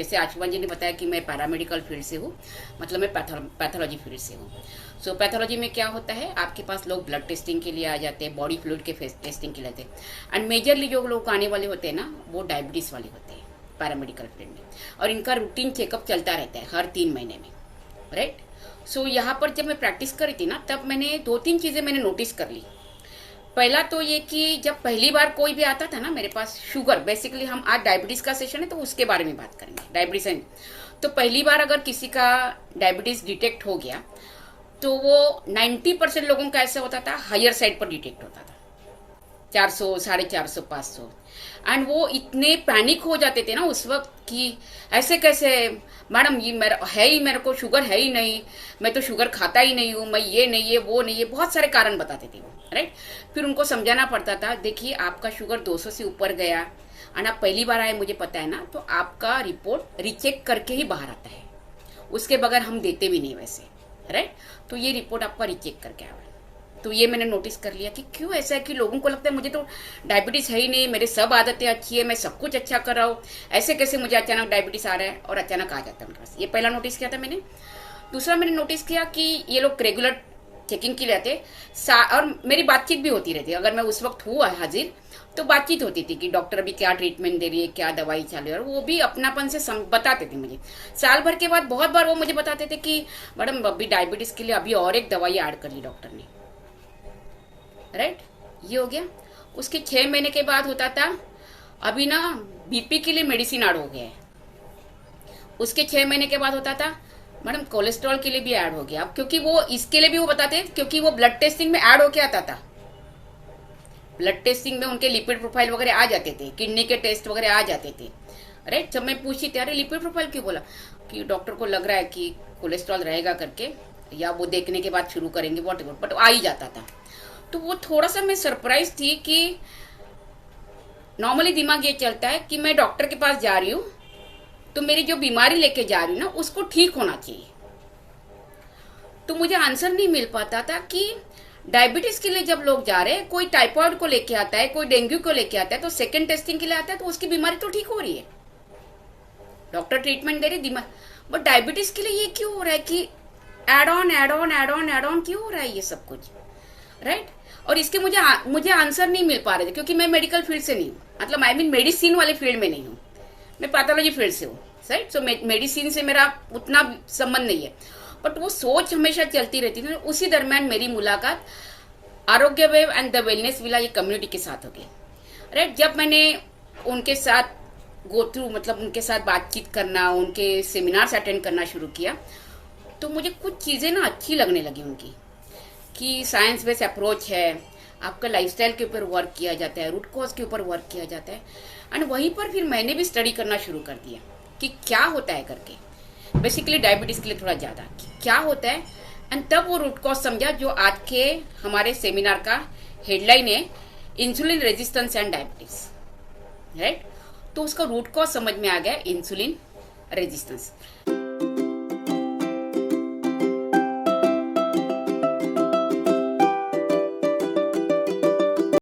जैसे आशुमान जी ने बताया कि मैं पैरामेडिकल फील्ड से हूँ, मतलब मैं पैथोलॉजी फील्ड से हूँ। सो पैथोलॉजी में क्या होता है, आपके पास लोग ब्लड टेस्टिंग के लिए आ जाते हैं, बॉडी फ्लूइड के टेस्टिंग के लिए आते हैं, एंड मेजरली जो लोग आने वाले होते हैं ना, वो डायबिटीज़ वाले होते हैं पैरामेडिकल फील्ड में, और इनका रूटीन चेकअप चलता रहता है हर 3 महीने में, राइट। सो यहाँ पर जब मैं प्रैक्टिस करी थी ना, तब मैंने 2-3 चीज़ें मैंने नोटिस कर ली। पहला तो ये कि जब पहली बार कोई भी आता था ना मेरे पास, शुगर, बेसिकली हम आज डायबिटीज़ का सेशन है तो उसके बारे में बात करेंगे, डायबिटीज़। तो पहली बार अगर किसी का डायबिटीज़ डिटेक्ट हो गया तो वो 90% लोगों का ऐसा होता था, हायर साइड पर डिटेक्ट होता था, 400, 450, 500। एंड वो इतने पैनिक हो जाते थे ना उस वक्त कि ऐसे कैसे मैडम, ये मेरा है ही, मेरे को शुगर है ही नहीं, मैं तो शुगर खाता ही नहीं हूँ, मैं ये नहीं, ये वो नहीं, ये बहुत सारे कारण बताते थे वो, राइट। फिर उनको समझाना पड़ता था, देखिए आपका शुगर 200 से ऊपर गया और आप पहली बार आए, मुझे पता है ना, तो आपका रिपोर्ट रीचेक करके ही बाहर आता है, उसके बगैर हम देते भी नहीं वैसे, राइट। तो ये रिपोर्ट आपका रीचेक करके आया। तो ये मैंने नोटिस कर लिया कि क्यों ऐसा है कि लोगों को लगता है मुझे तो डायबिटीज़ है ही नहीं, मेरे सब आदतें अच्छी है, मैं सब कुछ अच्छा कर रहा हूँ, ऐसे कैसे मुझे अचानक डायबिटीज़ आ रहा है, और अचानक आ जाता है उनके पास। ये पहला नोटिस किया था मैंने। दूसरा मैंने नोटिस किया कि ये लोग रेगुलर चेकिंग के लिए आते, और मेरी बातचीत भी होती रहती है, अगर मैं उस वक्त हूँ हाजिर तो बातचीत होती थी कि डॉक्टर अभी क्या ट्रीटमेंट दे रही है, क्या दवाई चालू है, और वो भी अपनापन से बताते थे मुझे। साल भर के बाद बहुत बार वो मुझे बताते थे कि मैडम अभी डायबिटीज़ के लिए अभी और एक दवाई ऐड कर ली डॉक्टर ने, राइट। ये हो गया। उसके 6 महीने के बाद होता था, अभी ना बीपी के लिए मेडिसिन ऐड हो गया है। उसके 6 महीने के बाद होता था, मैडम कोलेस्ट्रॉल के लिए भी ऐड हो गया। अब क्योंकि वो इसके लिए भी वो बताते, क्योंकि वो ब्लड टेस्टिंग में ऐड होके आता था, ब्लड टेस्टिंग में उनके लिपिड प्रोफाइल वगैरह आ जाते थे, किडनी के टेस्ट वगैरह आ जाते थे, राइट। जब मैं पूछी थी, अरे लिपिड प्रोफाइल क्यों बोला, कि डॉक्टर को लग रहा है कि कोलेस्ट्रॉल रहेगा करके, या वो देखने के बाद शुरू करेंगे, वॉट एवर, बट आ ही जाता था। तो वो थोड़ा सा मैं सरप्राइज थी कि नॉर्मली दिमाग ये चलता है कि मैं डॉक्टर के पास जा रही हूँ तो मेरी जो बीमारी लेके जा रही हूँ ना, उसको ठीक होना चाहिए। तो मुझे आंसर नहीं मिल पाता था कि डायबिटीज के लिए जब लोग जा रहे हैं, कोई टाइफाइड को लेके आता है, कोई डेंगू को लेके आता है, तो सेकेंड टेस्टिंग के लिए आता है, तो उसकी बीमारी तो ठीक हो रही है, डॉक्टर ट्रीटमेंट दे रही दिमाग, बट डायबिटीज के लिए ये क्यों हो रहा है कि add on add on add on add on क्यों हो रहा है ये सब कुछ, राइट। और इसके मुझे आंसर नहीं मिल पा रहे थे, क्योंकि मैं मेडिकल फील्ड से नहीं हूँ, मतलब आई मीन मेडिसिन वाले फील्ड में नहीं हूँ, मैं पैथोलॉजी फील्ड से हूँ, राइट। सो मेडिसिन से मेरा उतना संबंध नहीं है, बट वो सोच हमेशा चलती रहती थी। उसी दरमियान मेरी मुलाकात आरोग्य wave and the wellness villa, ये कम्युनिटी के साथ हो गई, राइट। जब मैंने उनके साथ गो थ्रू, मतलब उनके साथ बातचीत करना, उनके सेमिनार्स अटेंड करना शुरू किया, तो मुझे कुछ चीज़ें ना अच्छी लगने लगी उनकी, कि साइंस बेस्ड अप्रोच है, आपका लाइफस्टाइल के ऊपर वर्क किया जाता है, रूट कॉज के ऊपर वर्क किया जाता है। एंड वहीं पर फिर मैंने भी स्टडी करना शुरू कर दिया कि क्या होता है करके, बेसिकली डायबिटीज़ के लिए थोड़ा ज़्यादा क्या होता है। एंड तब वो रूट कॉज समझा, जो आज के हमारे सेमिनार का हेडलाइन है, insulin resistance and diabetes, right. तो उसका रूट कॉज समझ में आ गया, इंसुलिन रेजिस्टेंस।